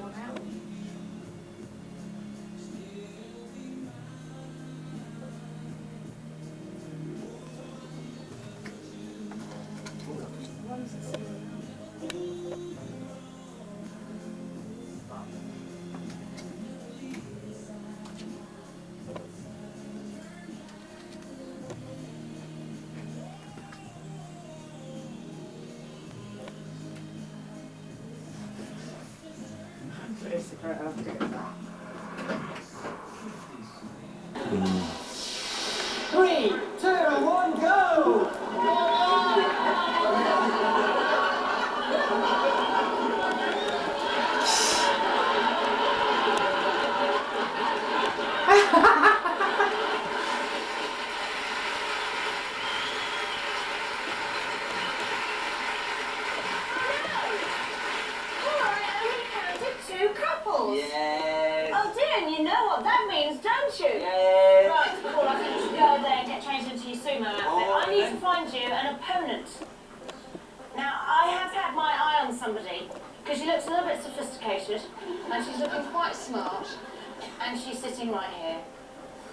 worn out. One's the same. Put a cigarette after it. 3, 2, 1, go! Yes. Oh dear, and you know what that means, don't you? Yes. Right, Paul, I think you should go there and get changed into your sumo outfit. Oh, I need okay. to find you an opponent. Now, I have had my eye on somebody, because she looks a little bit sophisticated, and she's looking quite smart, and she's sitting right here.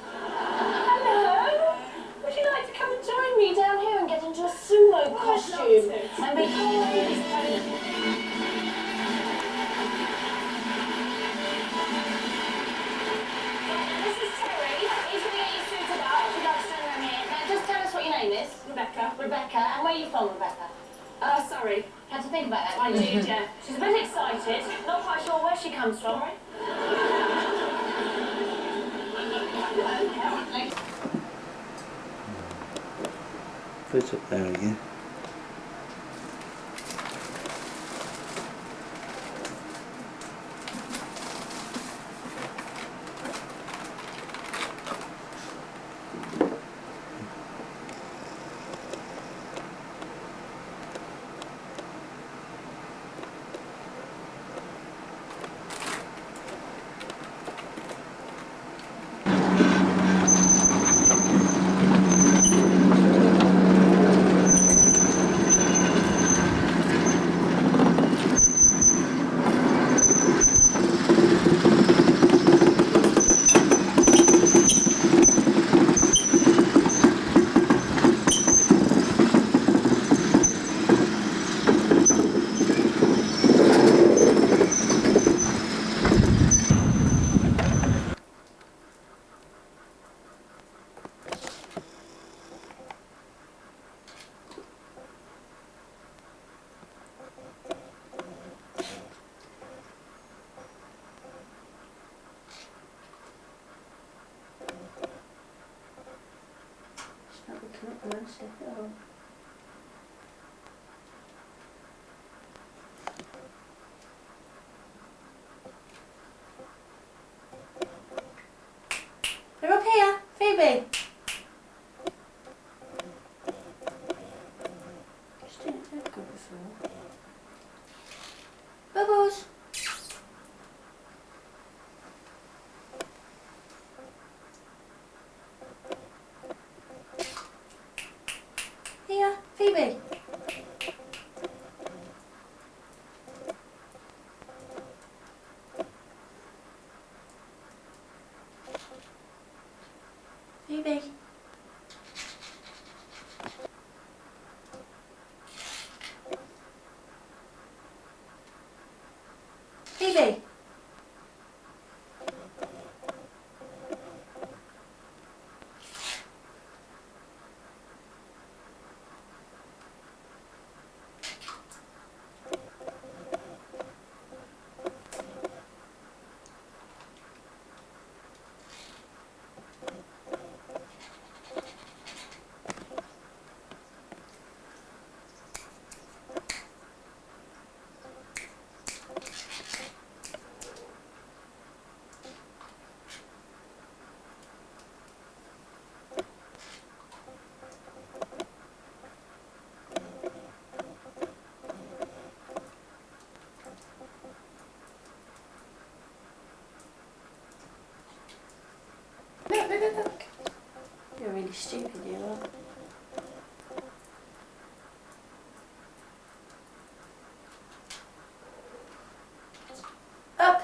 Hello? Would you like to come and join me down here and get into a sumo costume? And be This is Terry. He's going to get you suited up. If you'd like to stand around here. Now, just tell us what your name is. Rebecca. Rebecca. And where are you from, Rebecca? Sorry. Had to think about that. I did, yeah. She's a bit excited. Not quite sure where she comes from. Put it there again. They're up here. Phoebe. Just didn't have good before. Bubbles. Here, Phoebe. Phoebe. Phoebe. Look. You're really stupid, you are. Up.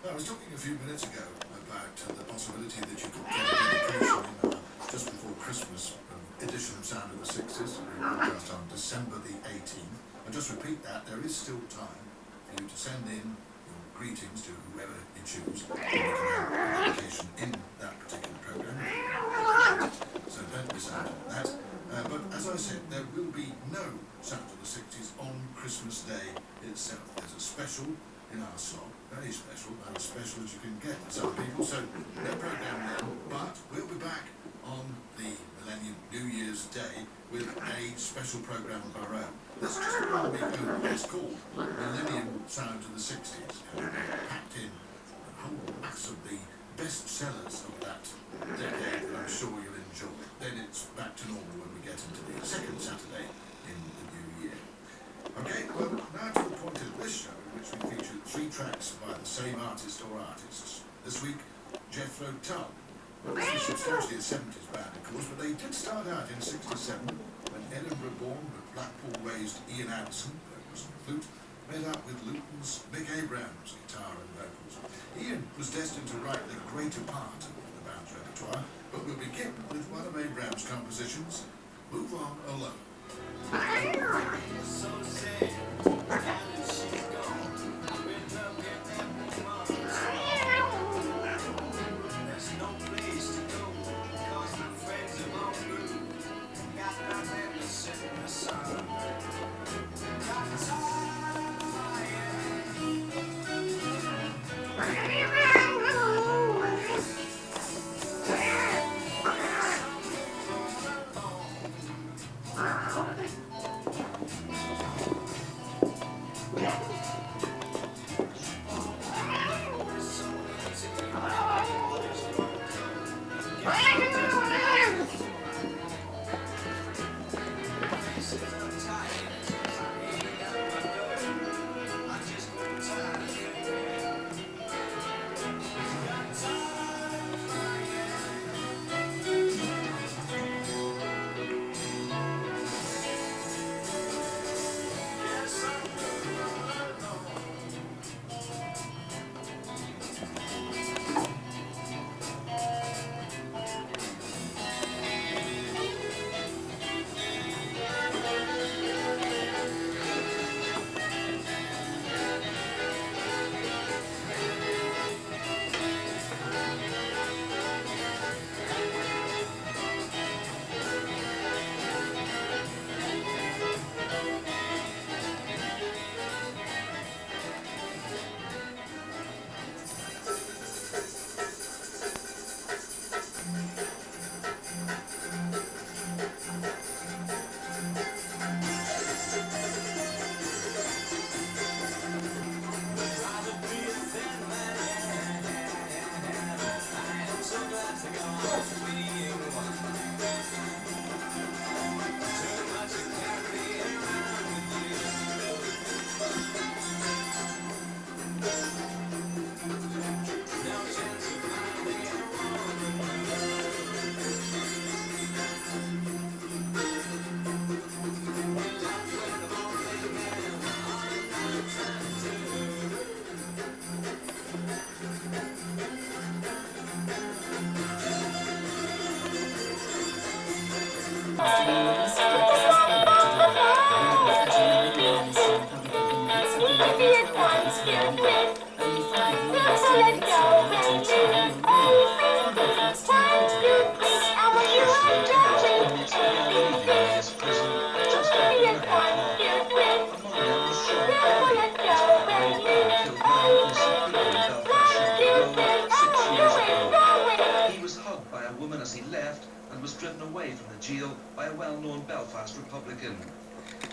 I was talking a few minutes ago about the possibility that you could get a dedication in our just before Christmas edition of Sound of the 60s, broadcast on December the 18th. I'll just repeat that, there is still time for you to send in your greetings to whoever you choose, and you can have a dedication in that particular programme. So don't miss out on that. But as I said, there will be no Sound of the 60s on Christmas Day itself. There's a special in our slot, very special, about as special as you can get for some people, so no programme then, but we'll be back on the Millennium New Year's Day with a special programme of our own. There's just a 1 week old, it's called Millennium Sound of the 60s, packed in a whole mass of the best sellers of that decade that I'm sure you'll enjoy. Then it's back to normal when we get into the second Saturday in the new year. Okay, well, now to the point of this show, in which we featured 3 tracks by the same artist or artists. This week, Jethro Tull. Well, this was substantially a 70s band, of course, but they did start out in '67 when Edinburgh-born but Blackpool-raised Ian Anderson, vocals and flute, met up with Luton's Mick Abrams, guitar and vocals. Ian was destined to write the greater part of the band's repertoire, but we'll begin with one of Abrams' compositions, Move On Alone.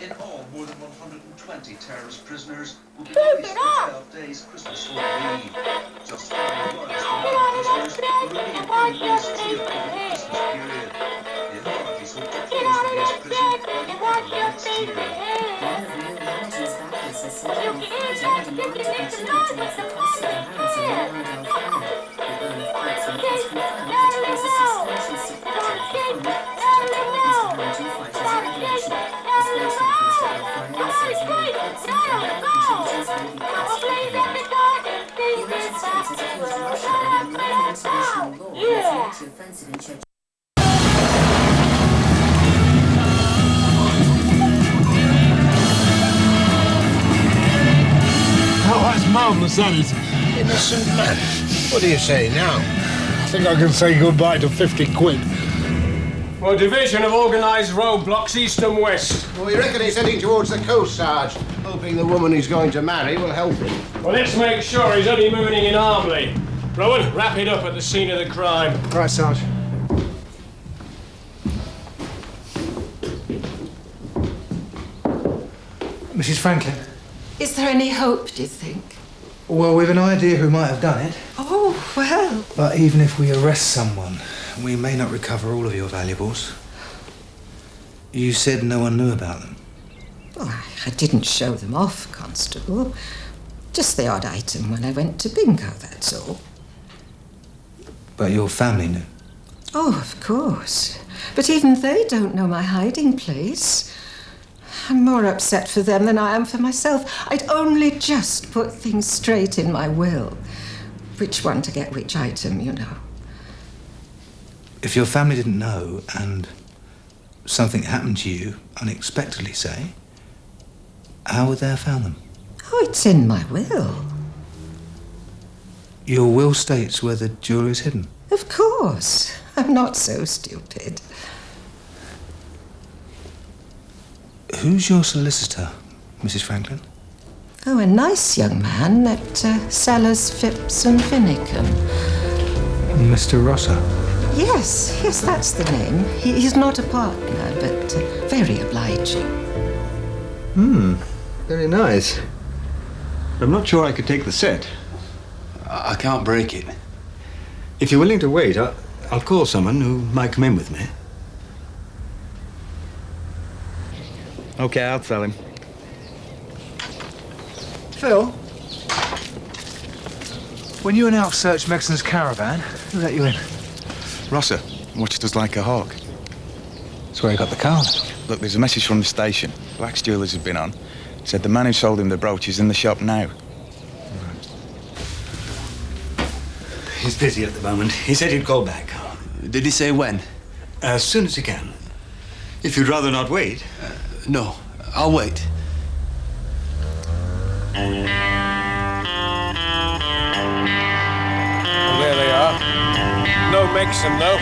In all, more than 120 terrorist prisoners will be released for 12 days Christmas for leave. Just 4 months prisoners will remain in Louis jail over the Christmas period. The authorities hope to close Louis prison by the end of next year. One of Neil Ramage's backers has said on Friday demand to contribute towards the cost of the house in Arundel Fire. The Earl of Portsmouth has confirmed that he was a substantial supporter of the fund set up to help Mr. Hamilton fight his immigration. A spokesman for Mr. Earl Fire says Neil Portsmouth and other contributors may be pressed for payment. The United States offensive in Church. Oh, that's marvellous, that is. Innocent man. What do you say now? I think I can say goodbye to 50 quid. Well, division of organised roadblocks east and west. Well, we reckon he's heading towards the coast, Sarge, hoping the woman he's going to marry will help him. Well, let's make sure he's only mooning in Armley. Rowan, wrap it up at the scene of the crime. Right, Sarge. Mrs. Franklin. Is there any hope, do you think? Well, we've an idea who might have done it. Oh, well. But even if we arrest someone, we may not recover all of your valuables. You said no one knew about them. Well, I didn't show them off, Constable. Just the odd item when I went to bingo, that's all. But your family knew. Oh, of course. But even they don't know my hiding place. I'm more upset for them than I am for myself. I'd only just put things straight in my will. Which one to get which item, you know. If your family didn't know and something happened to you unexpectedly, say, how would they have found them? Oh, it's in my will. Your will states where the jewellery is hidden. Of course. I'm not so stupid. Who's your solicitor, Mrs. Franklin? Oh, a nice young man at Sellers, Phipps and Finicum. Mr. Rosser? Yes, that's the name. He's not a partner, but very obliging. Very nice. I'm not sure I could take the set. I can't break it. If you're willing to wait, I'll call someone who might come in with me. Okay, I'll tell him. Phil? When you and Alf searched Megson's caravan, who let you in? Rosser watched us like a hawk. That's where he got the card. Look, there's a message from the station. Black's Jewellers has been on. Said the man who sold him the brooch is in the shop now. He's busy at the moment. He said he'd call back. Did he say when? As soon as he can. If you'd rather not wait. No, I'll wait. Well, there they are. No Megson, though.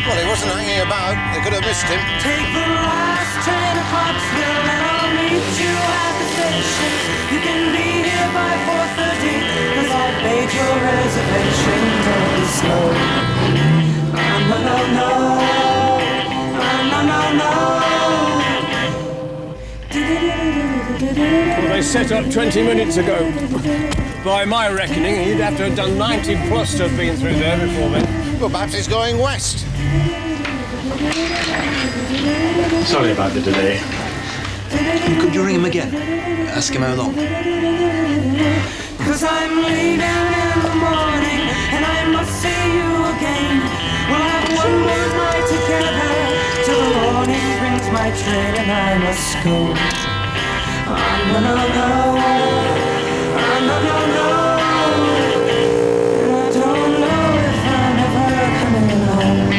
Well, he wasn't hanging about. They could have missed him. Take the last train to Pottsville and I'll meet you at the station. You can be here by 4:30 'cause I've made your reservation. Don't be slow. No, no, no. No, no, no. Well, they set up 20 minutes ago. By my reckoning, you'd have to have done 90 plus to have been through there before then. Well, perhaps he's going west. Sorry about the delay. Could you ring him again? Ask him how long. 'Cause I'm leaving in the morning and I must see you again. We'll have one more night together till the morning brings my train and I must go. No, no, no. No, no, no. And I don't know if I'm ever coming home.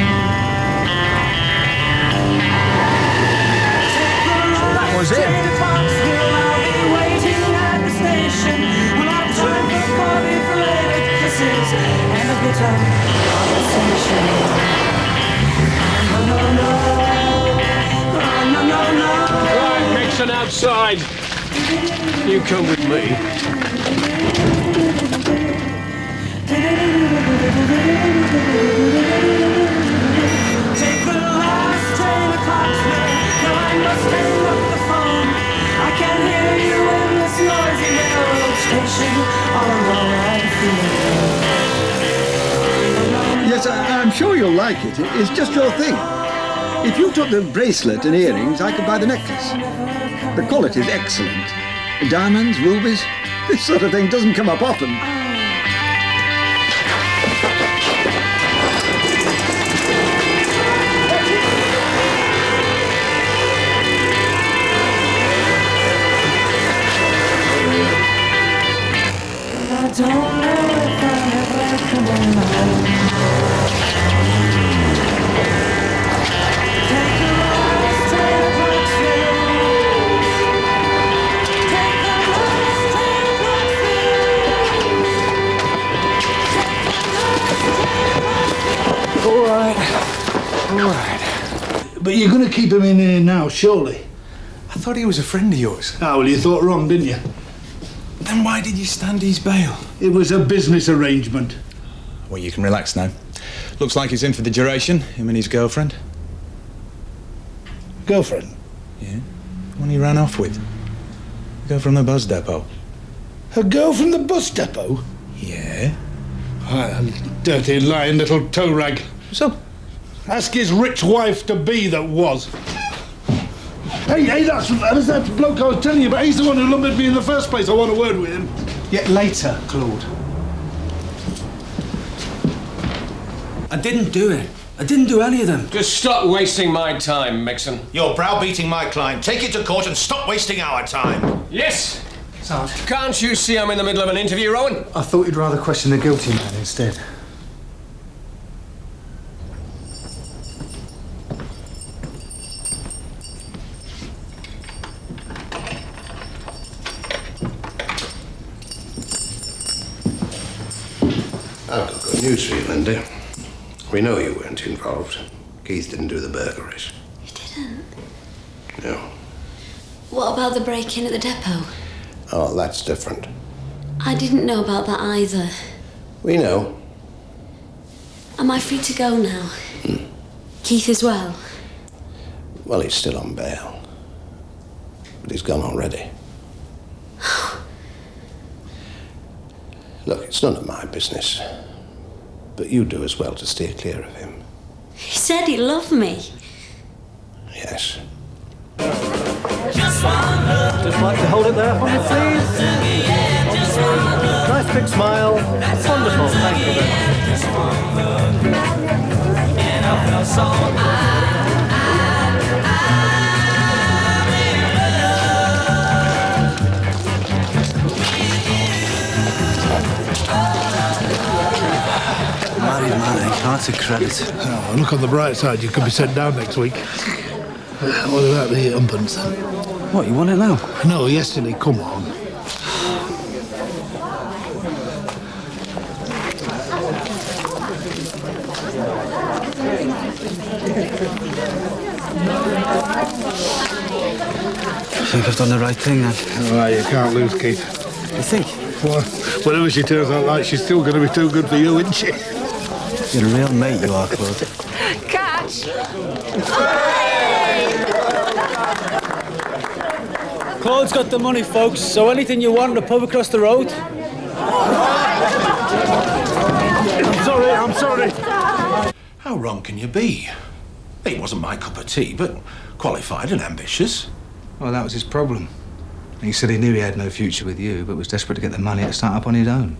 That was it. I'll be waiting at the station. We'll have time for coffee, flavored kisses, and a bit of conversation. No, no, no. No, no, no. Right, Megson outside. You come with me. Take the last train to Parsley. Now I must hang up the phone. I can hear you in this noisy railroad station. All alone I'm feeling. Yes, I'm sure you'll like it. It's just your thing. If you took the bracelet and earrings, I could buy the necklace. The quality is excellent. Diamonds, rubies, this sort of thing doesn't come up often. I don't know if I'm ever coming home. But you're going to keep him in here now, surely? I thought he was a friend of yours. Ah, well, you thought wrong, didn't you? Then why did you stand his bail? It was a business arrangement. Well, you can relax now. Looks like he's in for the duration, him and his girlfriend. Girlfriend? Yeah, the one he ran off with. The girl from the bus depot. A girl from the bus depot? Yeah. Ah, dirty, lying little toe rag. So? Ask his rich wife-to-be that was. Hey, that's that bloke I was telling you about. He's the one who lumbered me in the first place. I want a word with him. Yet later, Claude. I didn't do it. I didn't do any of them. Just stop wasting my time, Mixon. You're browbeating my client. Take it to court and stop wasting our time. Yes! Sarge. Can't you see I'm in the middle of an interview, Rowan? I thought you'd rather question the guilty man instead. I've got good news for you, Linda. We know you weren't involved. Keith didn't do the burglaries. You didn't? No. What about the break-in at the depot? Oh, that's different. I didn't know about that either. We know. Am I free to go now? Keith as well? Well, he's still on bail. But he's gone already. Look, it's none of my business. But you do as well to steer clear of him. He said he loved me. Yes. Just like to hold it there for me, please. Nice big smile. Wonderful. Thank you very Married man, that's a credit. Oh, look on the bright side. You could be sent down next week. What about the umpens? What, you want it now? No, yesterday. Come on. I think I've done the right thing then. All right, you can't lose, Keith. You think? Well, whatever she turns out like, she's still going to be too good for you, isn't she? You're a real mate, you are, Claude. Catch! Claude's got the money, folks, so anything you want in the pub across the road. I'm sorry. How wrong can you be? He wasn't my cup of tea, but qualified and ambitious. Well, that was his problem. He said he knew he had no future with you, but was desperate to get the money to start up on his own.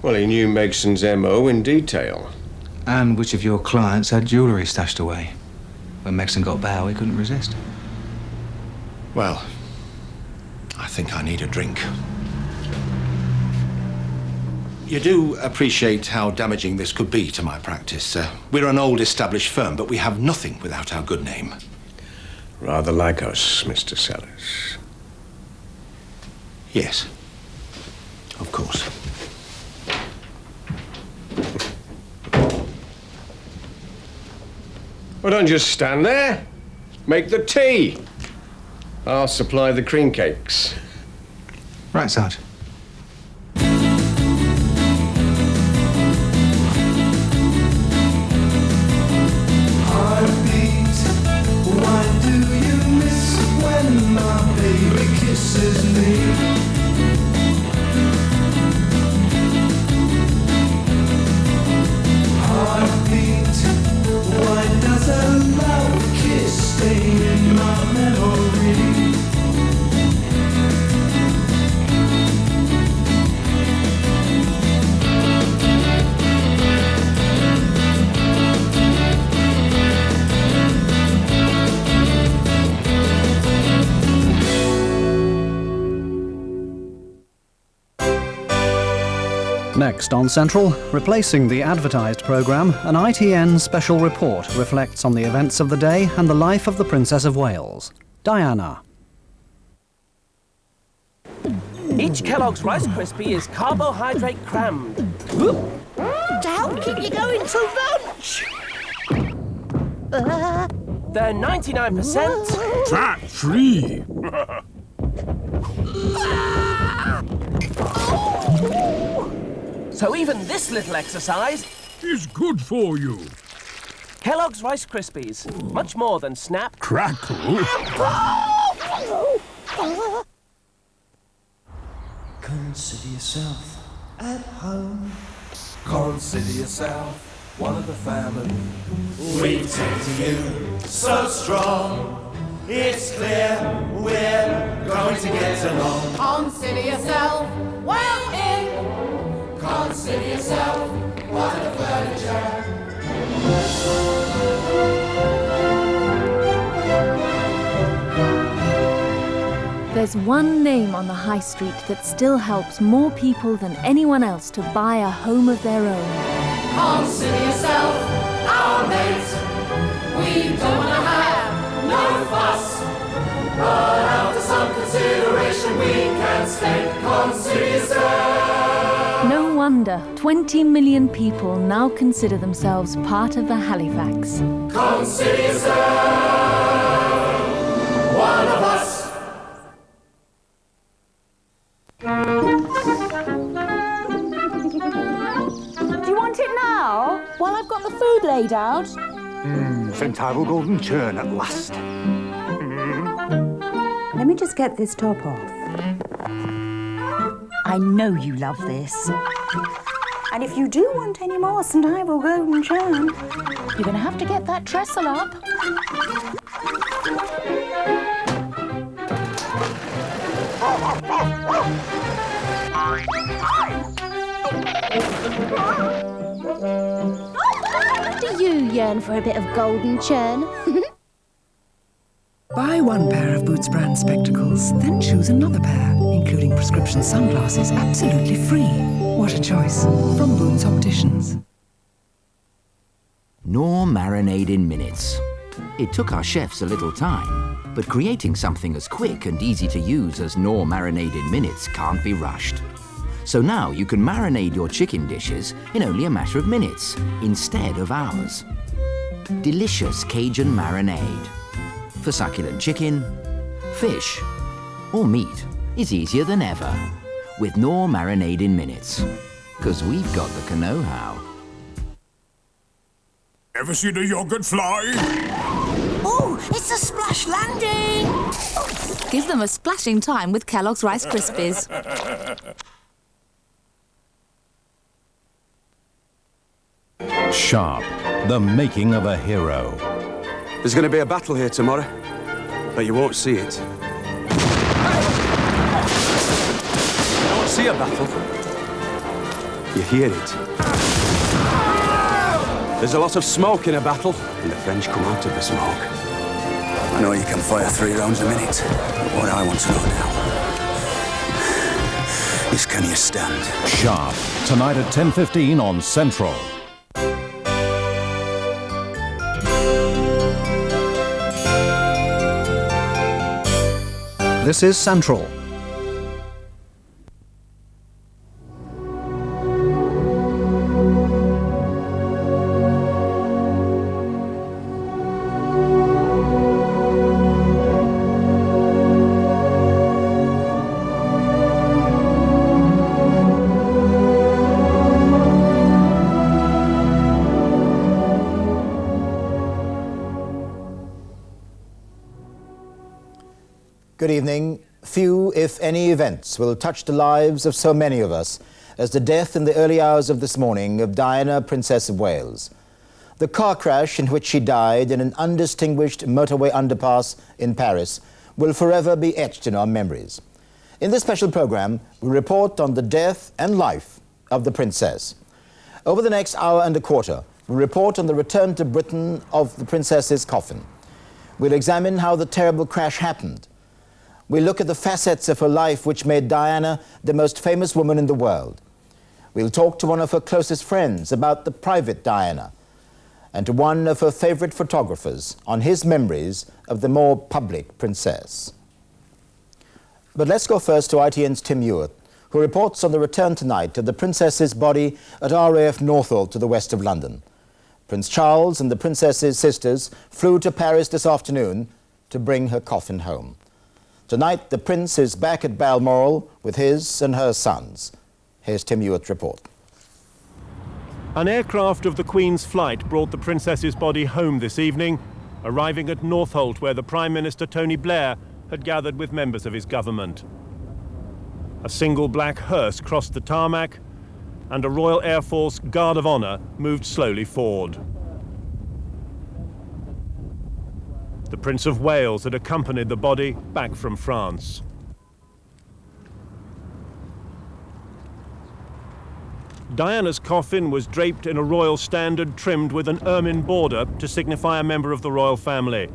Well, he knew Megson's MO in detail. And which of your clients had jewellery stashed away? When Megson got bail, he couldn't resist. Well, I think I need a drink. You do appreciate how damaging this could be to my practice. We're an old established firm, but we have nothing without our good name. Rather like us, Mr. Sellers. Yes, of course. Well, don't just stand there. Make the tea. I'll supply the cream cakes. Right, Sarge. Next on Central, replacing the advertised programme, an ITN special report reflects on the events of the day and the life of the Princess of Wales. Diana. Each Kellogg's Rice Krispie is carbohydrate crammed. To help keep you going through lunch. They're 99%. Track 3. So even this little exercise is good for you. Kellogg's Rice Krispies. Much more than snap, crackle. Consider yourself at home. Consider yourself one of the family. We've taken you so strong. It's clear we're going to get along. Consider yourself well in. Consider yourself one of the furniture. There's one name on the high street that still helps more people than anyone else to buy a home of their own. Consider yourself our mate. We don't want to have no fuss, but after some consideration we can state, consider yourself. No wonder 20 million people now consider themselves part of the Halifax. Consider yourself one of us. Do you want it now? While I've got the food laid out? Think I will golden churn at last. Let me just get this top off. I know you love this. And if you do want any more St. Ivel golden churn, you're going to have to get that trestle up. Do you yearn for a bit of golden churn? Buy one pair of Boots brand spectacles, then choose another pair, including prescription sunglasses, absolutely free. What a choice. From Boots Opticians. Knorr marinade in minutes. It took our chefs a little time, but creating something as quick and easy to use as Knorr marinade in minutes can't be rushed. So now you can marinate your chicken dishes in only a matter of minutes, instead of hours. Delicious Cajun marinade. For succulent chicken, fish, or meat is easier than ever with Knorr marinade in minutes. Because we've got the know-how. Ever seen a yogurt fly? Oh, it's a splash landing! Give them a splashing time with Kellogg's Rice Krispies. Sharp, the making of a hero. There's going to be a battle here tomorrow, but you won't see it. You don't see a battle. You hear it. There's a lot of smoke in a battle, and the French come out of the smoke. I know you can fire 3 rounds a minute, but what I want to know now is, can you stand? Sharp, tonight at 10:15 on Central. This is Central. Good evening. Few, if any, events will touch the lives of so many of us as the death in the early hours of this morning of Diana, Princess of Wales. The car crash in which she died in an undistinguished motorway underpass in Paris will forever be etched in our memories. In this special program, we report on the death and life of the princess. Over the next hour and a quarter, we report on the return to Britain of the princess's coffin. We'll examine how the terrible crash happened. We'll look at the facets of her life which made Diana the most famous woman in the world. We'll talk to one of her closest friends about the private Diana, and to one of her favorite photographers on his memories of the more public princess. But let's go first to ITN's Tim Ewart, who reports on the return tonight of the princess's body at RAF Northolt to the west of London. Prince Charles and the Princess's sisters flew to Paris this afternoon to bring her coffin home. Tonight, the Prince is back at Balmoral with his and her sons. Here's Tim Hewitt's report. An aircraft of the Queen's flight brought the Princess's body home this evening, arriving at Northolt, where the Prime Minister Tony Blair had gathered with members of his government. A single black hearse crossed the tarmac, and a Royal Air Force Guard of Honour moved slowly forward. The Prince of Wales had accompanied the body back from France. Diana's coffin was draped in a royal standard trimmed with an ermine border to signify a member of the royal family.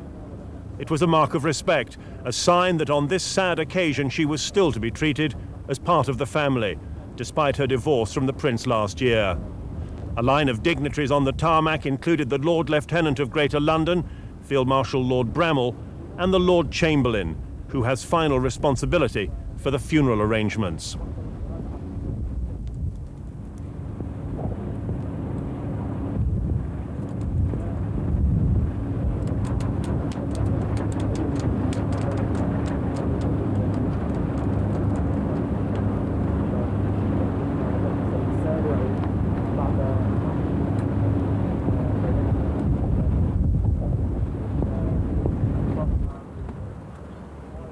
It was a mark of respect, a sign that on this sad occasion she was still to be treated as part of the family, despite her divorce from the Prince last year. A line of dignitaries on the tarmac included the Lord Lieutenant of Greater London, Field Marshal Lord Bramall, and the Lord Chamberlain, who has final responsibility for the funeral arrangements.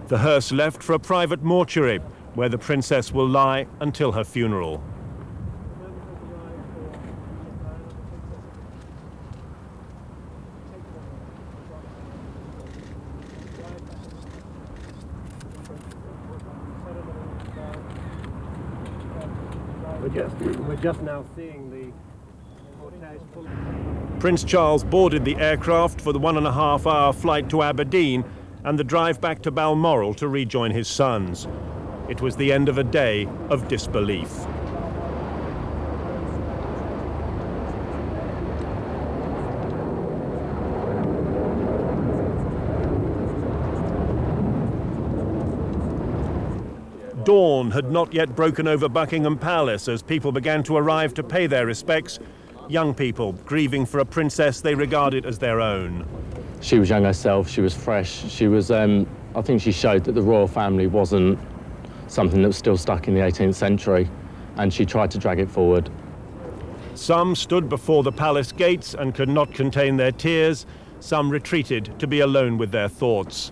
The hearse left for a private mortuary, where the Princess will lie until her funeral. We're just now seeing the Prince Charles boarded the aircraft for the 1.5-hour flight to Aberdeen and the drive back to Balmoral to rejoin his sons. It was the end of a day of disbelief. Dawn had not yet broken over Buckingham Palace as people began to arrive to pay their respects, young people grieving for a princess they regarded as their own. She was young herself, she was fresh, she was, I think she showed that the royal family wasn't something that was still stuck in the 18th century, and she tried to drag it forward. Some stood before the palace gates and could not contain their tears, some retreated to be alone with their thoughts.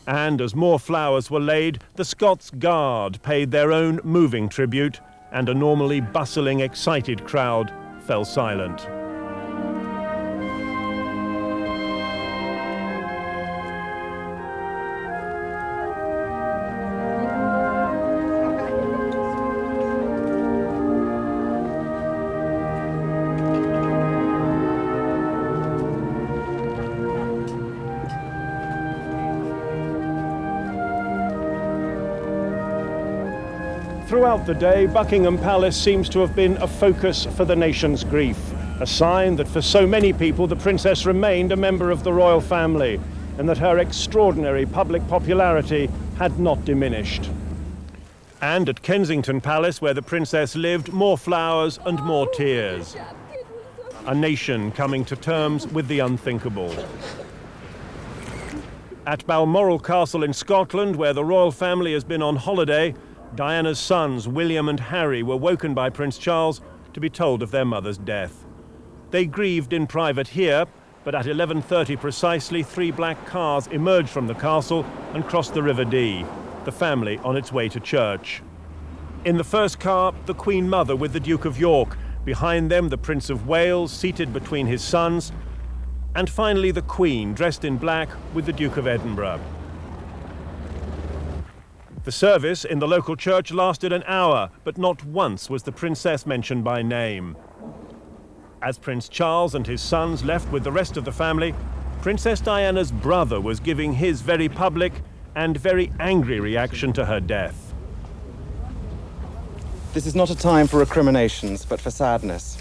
And as more flowers were laid, the Scots Guard paid their own moving tribute, and a normally bustling, excited crowd fell silent. Throughout the day, Buckingham Palace seems to have been a focus for the nation's grief, a sign that for so many people the princess remained a member of the royal family and that her extraordinary public popularity had not diminished. And at Kensington Palace, where the princess lived, more flowers and more tears. A nation coming to terms with the unthinkable. At Balmoral Castle in Scotland, where the royal family has been on holiday, Diana's sons, William and Harry, were woken by Prince Charles to be told of their mother's death. They grieved in private here, but at 11:30 precisely, 3 black cars emerged from the castle and crossed the River Dee, the family on its way to church. In the first car, the Queen Mother with the Duke of York, behind them the Prince of Wales seated between his sons, and finally the Queen, dressed in black, with the Duke of Edinburgh. The service in the local church lasted an hour, but not once was the princess mentioned by name. As Prince Charles and his sons left with the rest of the family, Princess Diana's brother was giving his very public and very angry reaction to her death. This is not a time for recriminations, but for sadness.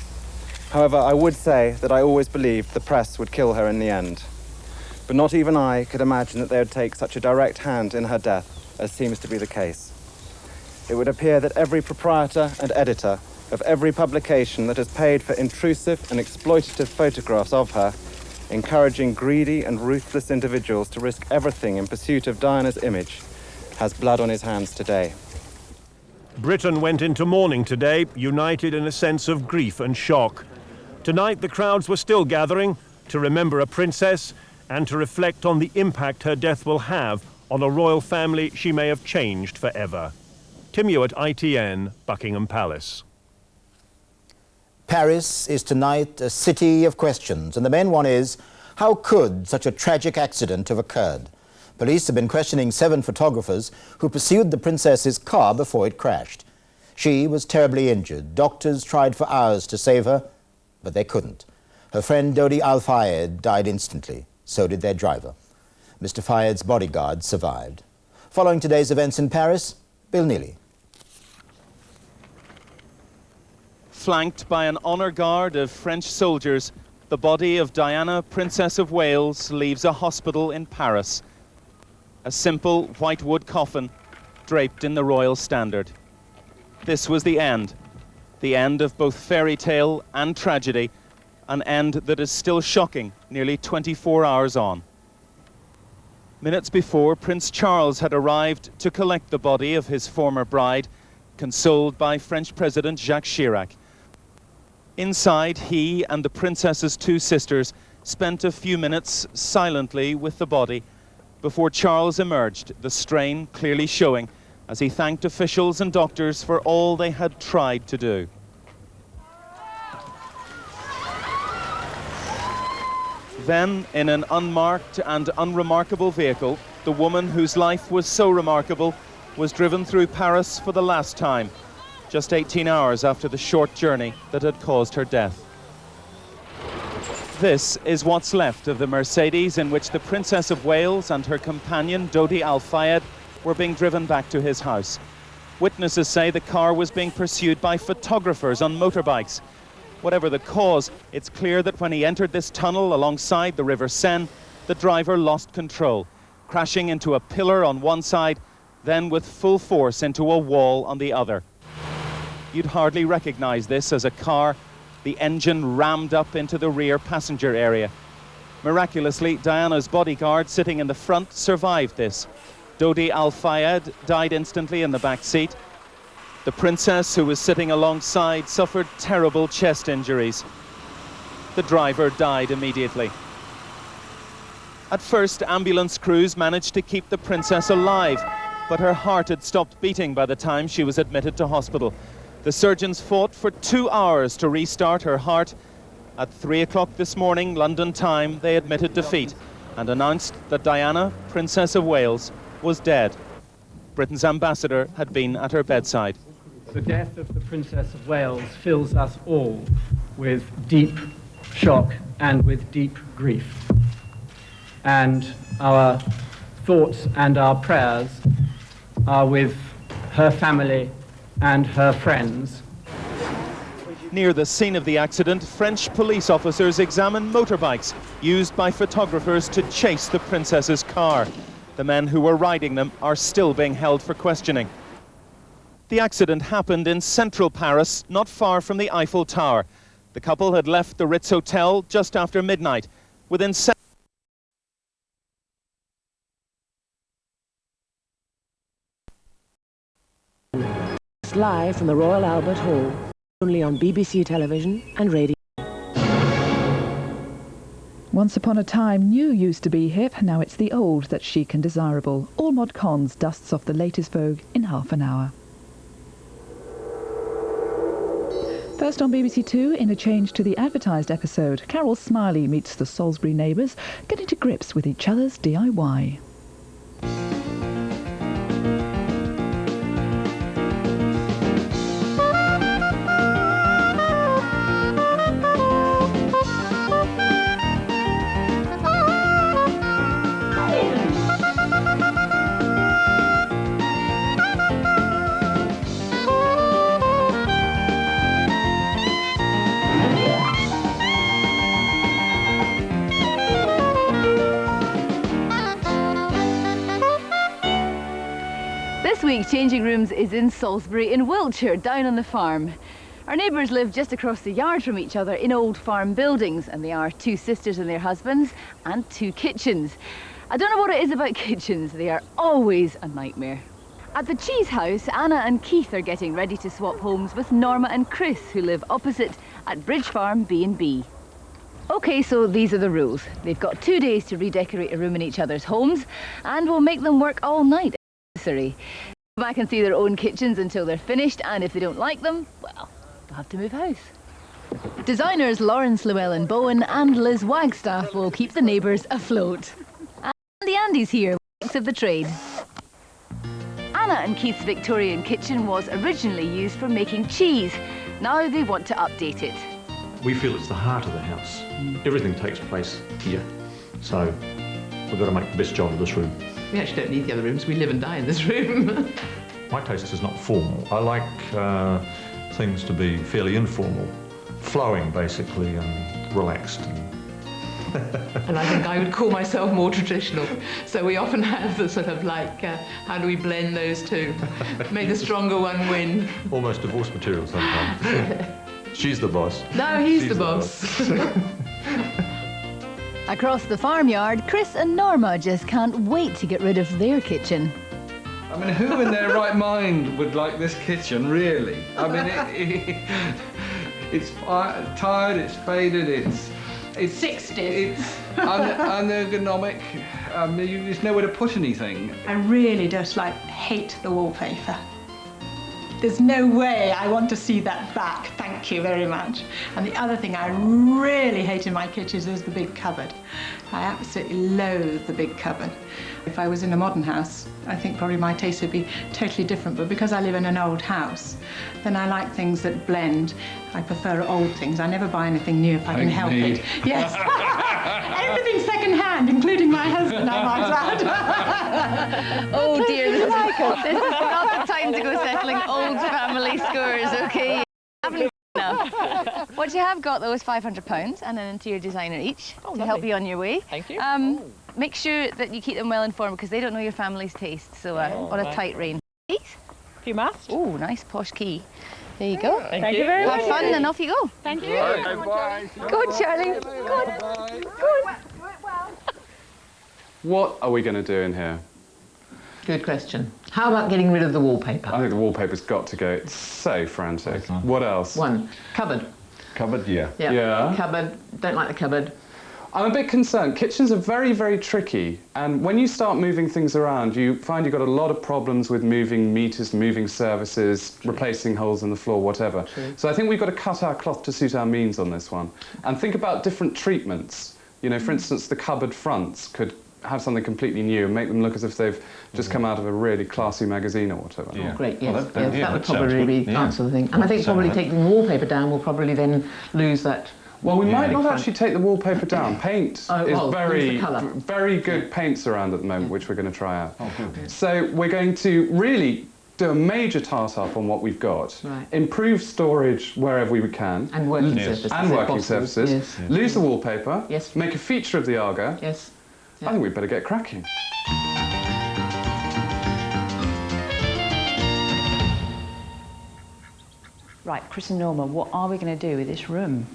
However, I would say that I always believed the press would kill her in the end. But not even I could imagine that they would take such a direct hand in her death, as seems to be the case. It would appear that every proprietor and editor of every publication that has paid for intrusive and exploitative photographs of her, encouraging greedy and ruthless individuals to risk everything in pursuit of Diana's image, has blood on his hands today. Britain went into mourning today, united in a sense of grief and shock. Tonight, the crowds were still gathering to remember a princess and to reflect on the impact her death will have on a royal family she may have changed forever. Tim Ewart, ITN, Buckingham Palace. Paris is tonight a city of questions, and the main one is, how could such a tragic accident have occurred? Police have been questioning 7 photographers who pursued the princess's car before it crashed. She was terribly injured. Doctors tried for hours to save her, but they couldn't. Her friend Dodi Al-Fayed died instantly. So did their driver. Mr. Fayed's bodyguard survived. Following today's events in Paris, Bill Neely. Flanked by an honour guard of French soldiers, the body of Diana, Princess of Wales, leaves a hospital in Paris. A simple white wood coffin draped in the royal standard. This was the end of both fairy tale and tragedy, an end that is still shocking nearly 24 hours on. Minutes before, Prince Charles had arrived to collect the body of his former bride, consoled by French President Jacques Chirac. Inside, he and the princess's 2 sisters spent a few minutes silently with the body before Charles emerged, the strain clearly showing as he thanked officials and doctors for all they had tried to do. Then, in an unmarked and unremarkable vehicle, the woman whose life was so remarkable was driven through Paris for the last time, just 18 hours after the short journey that had caused her death. This is what's left of the Mercedes in which the Princess of Wales and her companion Dodi Al-Fayed were being driven back to his house. Witnesses say the car was being pursued by photographers on motorbikes. Whatever the cause, it's clear that when he entered this tunnel alongside the River Seine, the driver lost control, crashing into a pillar on one side, then with full force into a wall on the other. You'd hardly recognize this as a car, the engine rammed up into the rear passenger area. Miraculously, Diana's bodyguard sitting in the front survived this. Dodi Al-Fayed died instantly in the back seat. The princess, who was sitting alongside, suffered terrible chest injuries. The driver died immediately. At first, ambulance crews managed to keep the princess alive, but her heart had stopped beating by the time she was admitted to hospital. The surgeons fought for 2 hours to restart her heart. At 3 o'clock this morning, London time, they admitted defeat and announced that Diana, Princess of Wales, was dead. Britain's ambassador had been at her bedside. The death of the Princess of Wales fills us all with deep shock and with deep grief. And our thoughts and our prayers are with her family and her friends. Near the scene of the accident, French police officers examined motorbikes used by photographers to chase the princess's car. The men who were riding them are still being held for questioning. The accident happened in central Paris, not far from the Eiffel Tower. The couple had left the Ritz Hotel just after midnight. Within live from the Royal Albert Hall, only on BBC television and radio. Once upon a time, new used to be hip, now it's the old that's chic and desirable. All Mod Cons dusts off the latest vogue in half an hour. First on BBC Two, in a change to the advertised episode, Carol Smiley meets the Salisbury neighbours, getting to grips with each other's DIY. This week, Changing Rooms is in Salisbury in Wiltshire, down on the farm. Our neighbours live just across the yard from each other in old farm buildings, and they are 2 sisters and their husbands and 2 kitchens. I don't know what it is about kitchens, they are always a nightmare. At the cheese house, Anna and Keith are getting ready to swap homes with Norma and Chris, who live opposite at Bridge Farm B&B. OK, so these are the rules. They've got 2 days to redecorate a room in each other's homes, and we'll make them work all night if necessary. Go back and see their own kitchens until they're finished, and if they don't like them, well, they'll have to move house. Designers Lawrence Llewellyn-Bowen and Liz Wagstaff will keep the neighbours afloat. And Andy's here, of the trade. Anna and Keith's Victorian kitchen was originally used for making cheese. Now they want to update it. We feel it's the heart of the house. Everything takes place here. So we've got to make the best job of this room. We actually don't need the other rooms. We live and die in this room. My taste is not formal. I like things to be fairly informal, flowing basically, and relaxed. And I think I would call myself more traditional. So we often have the sort of like, how do we blend those two? May the stronger one win. Almost divorce material sometimes. She's the boss. No, he's the boss. Across the farmyard, Chris and Norma just can't wait to get rid of their kitchen. I mean, who in their right mind would like this kitchen, really? I mean, it's tired, it's faded, it's 60s. It's unergonomic. There's nowhere to put anything. I really just hate the wallpaper. There's no way I want to see that back, thank you very much. And the other thing I really hate in my kitchen is the big cupboard. I absolutely loathe the big cupboard. If I was in a modern house, I think probably my taste would be totally different, but because I live in an old house, then I like things that blend. I prefer old things. I never buy anything new if I can help it. Yes. Everything second-hand, including my husband, I might add. Oh dear, this is not the time to go settling old family scores, OK? Haven't enough. What you have got, though, is £500 and an interior designer each to help you on your way. Thank you. Make sure that you keep them well informed because they don't know your family's taste, so on a tight rein. Keys? You must. Oh, nice posh key. There you go. Thank you very much. Have fun and off you go. Thank you. Bye. Go on, Charlie. Go on. Go on. What are we going to do in here? Good question. How about getting rid of the wallpaper? I think the wallpaper's got to go. It's so frantic. What else? One. Cupboard. Cupboard, yeah. Yeah. Cupboard. Don't like the cupboard. I'm a bit concerned. Kitchens are very, very tricky, and when you start moving things around, you find you've got a lot of problems with moving meters, moving services, replacing holes in the floor, whatever. So I think we've got to cut our cloth to suit our means on this one, and think about different treatments. You know, for instance, the cupboard fronts could have something completely new and make them look as if they've just come out of a really classy magazine or whatever. Oh, great, yes. That would probably be answer the thing. And I think probably taking the wallpaper down will probably then lose that. Well, we might not actually take the wallpaper down. Paint is the very good paints around at the moment, which we're going to try out. So we're going to really do a major tart-up on what we've got, improve storage wherever we can. And working surfaces. And working surfaces. Lose the wallpaper. Yes. Make a feature of the Arga. Yes. I think we'd better get cracking. Right, Chris and Norma, what are we going to do with this room?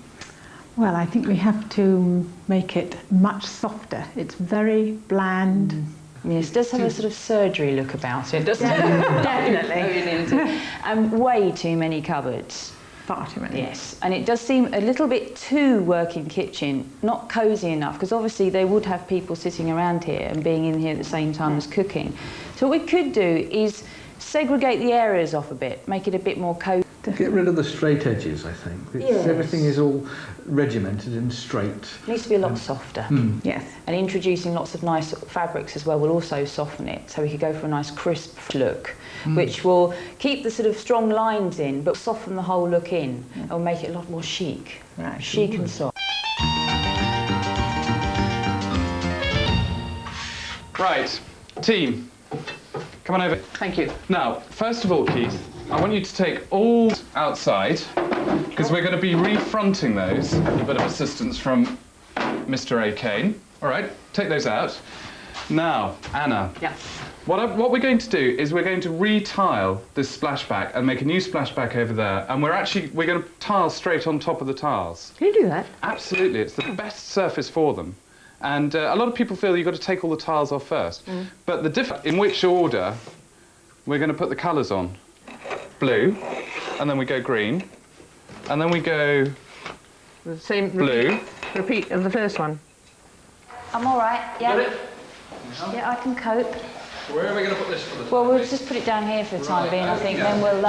Well, I think we have to make it much softer. It's very bland. Yes, it does have a sort of surgery look about it, doesn't it? Definitely. Way too many cupboards. Far too many. Yes, and it does seem a little bit too working kitchen, not cosy enough, because obviously they would have people sitting around here and being in here at the same time as cooking. So what we could do is segregate the areas off a bit, make it a bit more cosy. Get rid of the straight edges, I think. Yes. Everything is all regimented and straight. It needs to be a lot softer. Yes. And introducing lots of nice fabrics as well will also soften it. So we could go for a nice crisp look, which will keep the sort of strong lines in, but soften the whole look in and will make it a lot more chic. Right. Chic and soft. Right, team, come on over. Thank you. Now, first of all, Keith, I want you to take all outside, because we're going to be refronting those. A bit of assistance from Mr. A. Kane. All right, take those out. Now, Anna. Yeah. What we're going to do is we're going to re-tile this splashback and make a new splashback over there, and we're going to tile straight on top of the tiles. Can you do that? Absolutely, it's the best surface for them. And a lot of people feel you've got to take all the tiles off first. But the difference in which order we're going to put the colours on. Blue, and then we go green, and then we go The same blue. Repeat of the first one. I'm all right, yeah. Yeah, I can cope. Where are we going to put this for the Well, we'll just put it down here for the time being, I think, then we'll...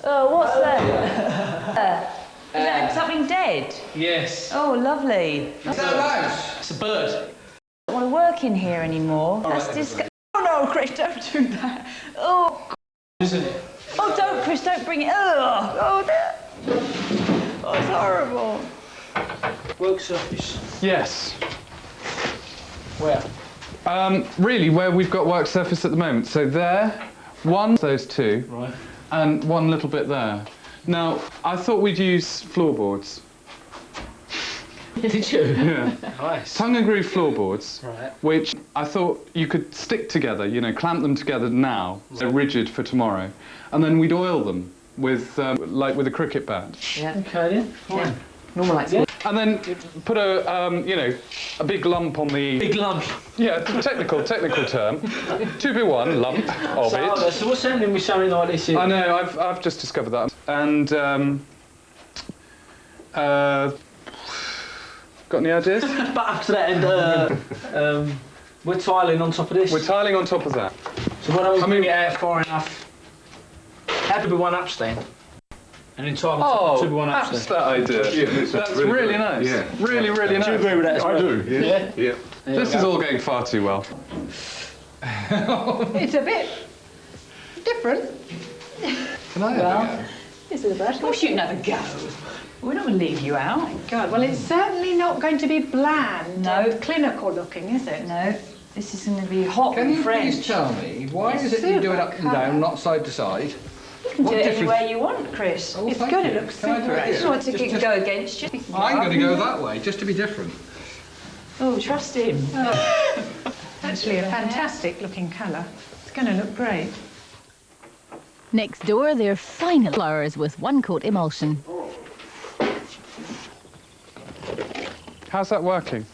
Oh, what's that? Is that something dead? Yes. Oh, lovely. Is that a mouse? It's a bird. I don't want to work in here anymore. That's disgusting. Oh, no, Chris, don't do that. Oh, Isn't it? oh, don't, Chris, don't bring it. Oh, oh, it's horrible. Work surface. Yes. Where? Really, where we've got work surface at the moment. So there, one of those two, Right. and one little bit there. Now, I thought we'd use floorboards. Did you? Yeah. Nice. Tongue and groove floorboards, Right. which I thought you could stick together, you know, clamp them together now, so rigid for tomorrow, and then we'd oil them with, like with a cricket bat. Yeah. Okay then, fine. Yeah. Normal like And then put a, you know, a big lump on the... Big lump. Yeah, technical term. 2B1 lump of it. So what's happening with something like this? I know, I've just discovered that. And, got any ideas? But after that, and we're tiling on top of this. We're tiling on top of that. So why don't we bring it out far enough? Had to be one upstand. And then tile on top to be one upstand. That's that idea. Yeah, that's really nice. Yeah. Really, really nice. Do you agree with that as well? I do, yeah. Yeah. This is all going far too well. It's a bit different. Can I have a go? This is a brush. Of course you can have a go. We're not going to leave you out. Oh, God, well, it's certainly not going to be bland. No. And clinical looking, is it? No. This is going to be hot Can and you French. please tell me, why is it you do it up and down, not side to side? You can do it any way you want, Chris. Oh, it's thank good, you. it looks Can I do super. it here? It's not to Just- go against you. I'm going to go that way, just to be different. Oh, trust him. Actually, a fantastic looking colour. It's going to look great. Next door, they're final flowers with one coat emulsion. How's that working?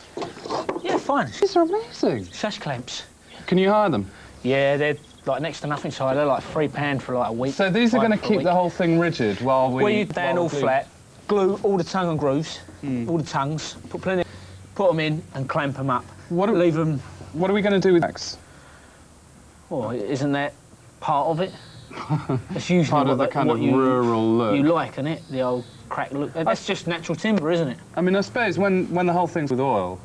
Yeah, fine. These are amazing. Sash clamps. Can you hire them? Yeah, they're like next to nothing, so they're like £3 for like a week. So these are going to for a keep week. the whole thing rigid while we... Well, you down all flat, glue all the tongue and grooves, all the tongues, put them in and clamp them up. Leave them... What are we going to do with next? Oh, isn't that part of it? It's usually Part of what the kind what of you, rural look. You like, isn't it? The old crack look. That's just natural timber, isn't it? I mean, I suppose when the whole thing's with oil,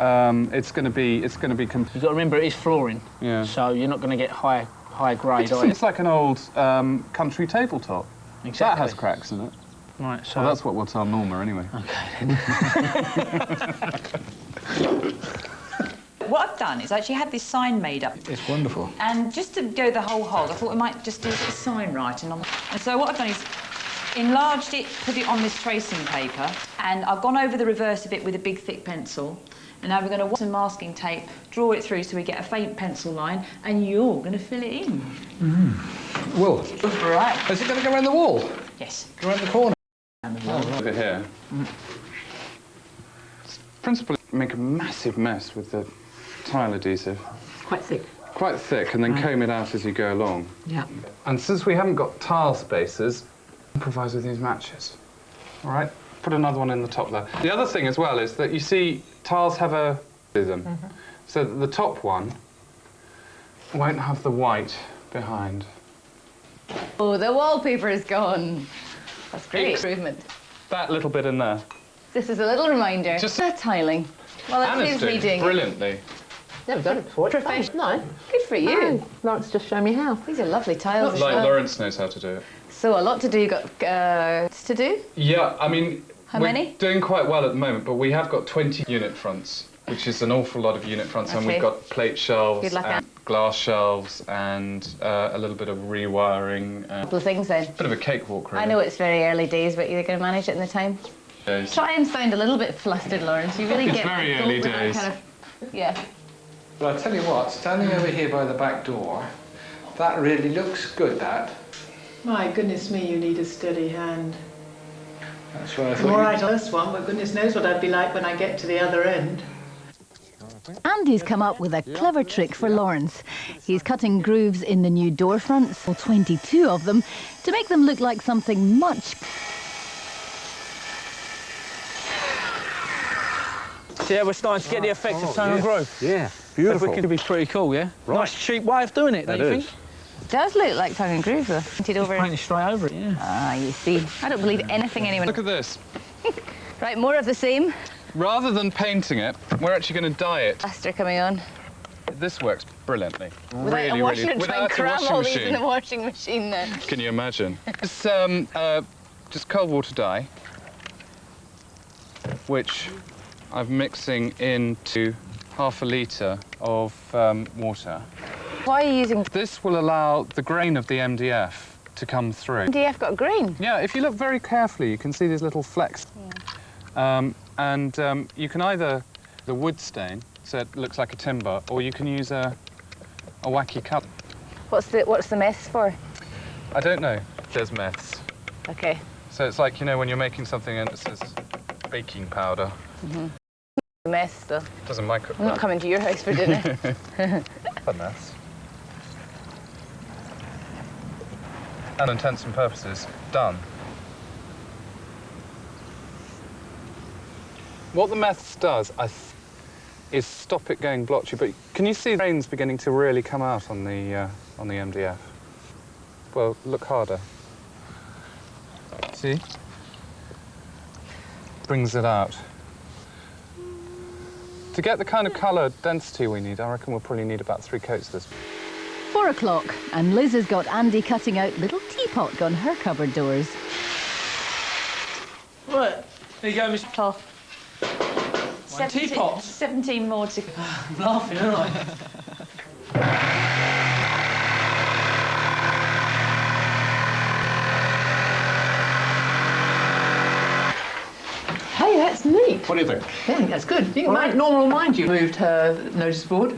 it's going to be You've got to remember it is flooring. Yeah. So you're not going to get high grade. It's like an old country tabletop. Exactly. That has cracks in it. Right. So Well, that's what we'll tell Norma anyway. What I've done is actually had this sign made up. It's wonderful. And just to go the whole hog, I thought we might just do a sign writing on. And so what I've done is enlarged it, put it on this tracing paper, and I've gone over the reverse of it with a big thick pencil. And now we're going to wax some masking tape, draw it through so we get a faint pencil line, and you're going to fill it in. Well, Right. is it going to go around the wall? Yes. Go around the corner? Over here. Principally, make a massive mess with the tile adhesive. Quite thick. Quite thick, and then comb it out as you go along. Yeah. And since we haven't got tile spacers, improvise with these matches. All right? Put another one in the top there. The other thing as well is that you see tiles have a rhythm. So that the top one won't have the white behind. Oh, the wallpaper is gone. That's great improvement. That little bit in there. This is a little reminder. Just- That tiling. Well, Anna's it is me doing it. brilliantly. Never done it before. Professional. No. Good for you. Lawrence just showed me how. These are lovely tiles. as Like well. Lawrence knows how to do it. So a lot to do. You got to do. Yeah, I mean, How we're many? doing quite well at the moment, but we have got 20 unit fronts, which is an awful lot of unit fronts, and Okay. we've got plate shelves Good luck, and glass shelves and a little bit of rewiring. And Couple of things then. a bit of a cakewalk, really. I know it's very early days, but you're going to manage it in the time. Days. Try and sound a little bit flustered, Lawrence. You really It's get very go early with that days. kind of Yeah. Well, I'll tell you what, standing over here by the back door, that really looks good, that. My goodness me, you need a steady hand. That's what I I'm thought. all right on this one, but goodness knows what I'd be like when I get to the other end. Andy's come up with a clever trick for Lawrence. He's cutting grooves in the new door fronts, 22 of them, to make them look like something much... See how we're starting to get the effect of tongue and groove? Yeah, beautiful. It could be pretty cool, yeah? Right. Nice cheap way of doing it, don't you think? It does look like tongue and groove, though. Painted over. Painted straight over it, yeah. Ah, you see. I don't believe anything anyone... Look at this. Right, more of the same. Rather than painting it, we're actually going to dye it. Plaster coming on. This works brilliantly. Without really, a washing really. and try and Without a cram washing all these machine. in the washing machine then. Can you imagine? It's just cold water dye, which I'm mixing into half a litre of water. Why are you using... This will allow the grain of the MDF to come through. MDF got grain? Yeah, if you look very carefully, you can see these little flecks. Yeah. You can either the wood stain, so it looks like a timber, or you can use a wacky cut. What's the mess for? I don't know. There's meths. Okay. So it's like, you know, when you're making something and it says baking powder. Mm-hmm. The mess still. Doesn't micro. I'm not coming to your house for dinner. For mess. And intents and purposes, done. What the meths does, is stop it going blotchy. But can you see the grains beginning to really come out on the MDF? Well, look harder. See? Brings it out. To get the kind of colour density we need, I reckon we'll probably need about 3 coats of this. 4 o'clock, and Liz has got Andy cutting out little teapot on her cupboard doors. Right, there you go, Mr. Clough. 17 more to... I'm laughing, aren't I? Hey, that's neat. What do you think? I think that's good. You can normal mind you moved her notice board.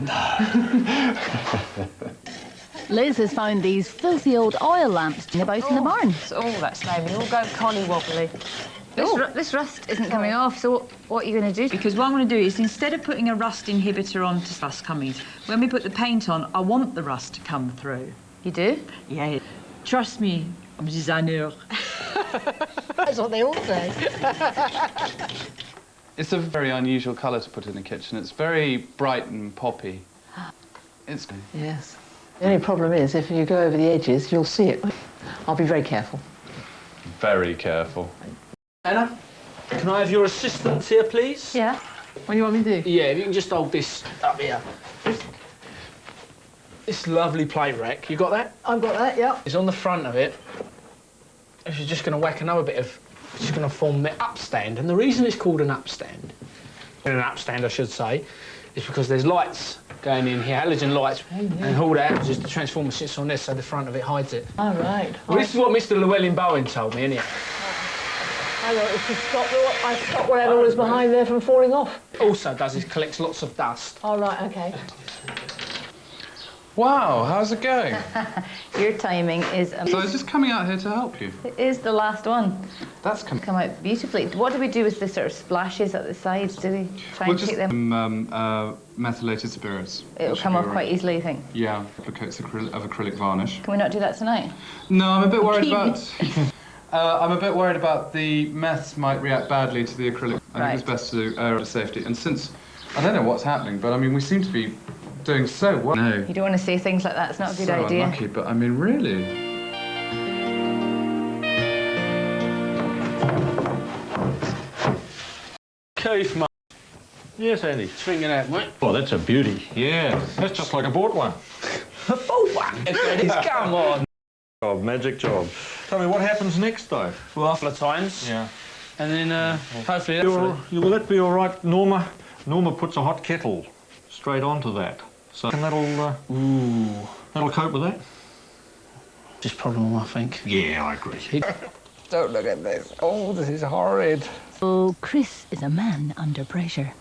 Liz has found these filthy old oil lamps about in the barn. Oh, that's now all go colly-wobbly. This rust isn't coming off, so what are you going to do? Because what I'm going to do is, instead of putting a rust inhibitor on to rust coming, when we put the paint on, I want the rust to come through. You do? Yeah. Trust me, I'm a designer. That's what they all say. It's a very unusual colour to put in the kitchen. It's very bright and poppy. It's good. Yes. The only problem is, if you go over the edges, you'll see it. I'll be very careful. Very careful. Anna, can I have your assistance here, please? Yeah. What do you want me to do? Yeah, if you can just hold this up here. This lovely plate rack, you got that? I've got that, yeah. It's on the front of it. She's just going to whack another bit of... She's going to form the upstand. And the reason it's called an upstand, I should say, is because there's lights going in here, halogen lights, and all that happens is the transformer sits on this, so the front of it hides it. All right. Well, this is what Mr. Llewellyn Bowen told me, innit? I know, it's to stop whatever was behind there from falling off. Also does is collects lots of dust. All right, OK. Wow, how's it going? Your timing is amazing. So I was just coming out here to help you. It is the last one. That's come out beautifully. What do we do with the sort of splashes at the sides? Do we try and take them? Methylated spirits. It'll come off quite easily, you think? Yeah, a couple of coats of acrylic varnish. Can we not do that tonight? No, I'm a bit worried about... I'm a bit worried about the meths might react badly to the acrylic. I think it's best to err on safety. And since, I don't know what's happening, but I mean, we seem to be doing so well. No. You don't want to say things like that. It's not a good So idea. unlucky, but I mean, really. Keith, mate. Yes, Andy. Swing it out, mate. Oh, that's a beauty. Yeah, that's just like I bought one. A bought one? Come on. Job, magic job. Tell me, what happens next, though? Well, a couple of times. Yeah. And then, hopefully... Will that be all right, Norma? Norma puts a hot kettle straight onto that. So that'll cope with that? Just problem, I think. Yeah, I agree. Don't look at this. Oh, this is horrid. Oh, Chris is a man under pressure.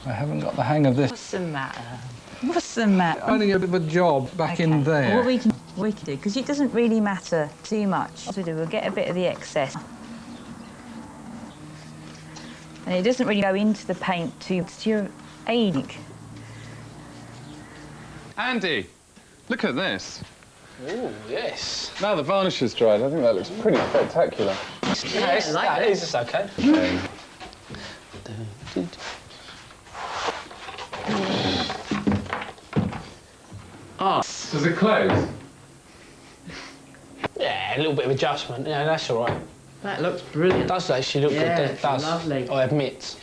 I haven't got the hang of this. What's the matter? What's the matter? Finding a bit of a job back in there. What we can do, because it doesn't really matter too much. What we do, we'll get a bit of the excess. And it doesn't really go into the paint too much to your age. Andy, look at this. Oh, yes. Now the varnish is dried, I think that looks pretty spectacular. Yeah, that is just okay. Does it close? Yeah, a little bit of adjustment. Yeah, that's all right. That looks brilliant. It does actually look Yeah, good. It it's does. lovely. I admit.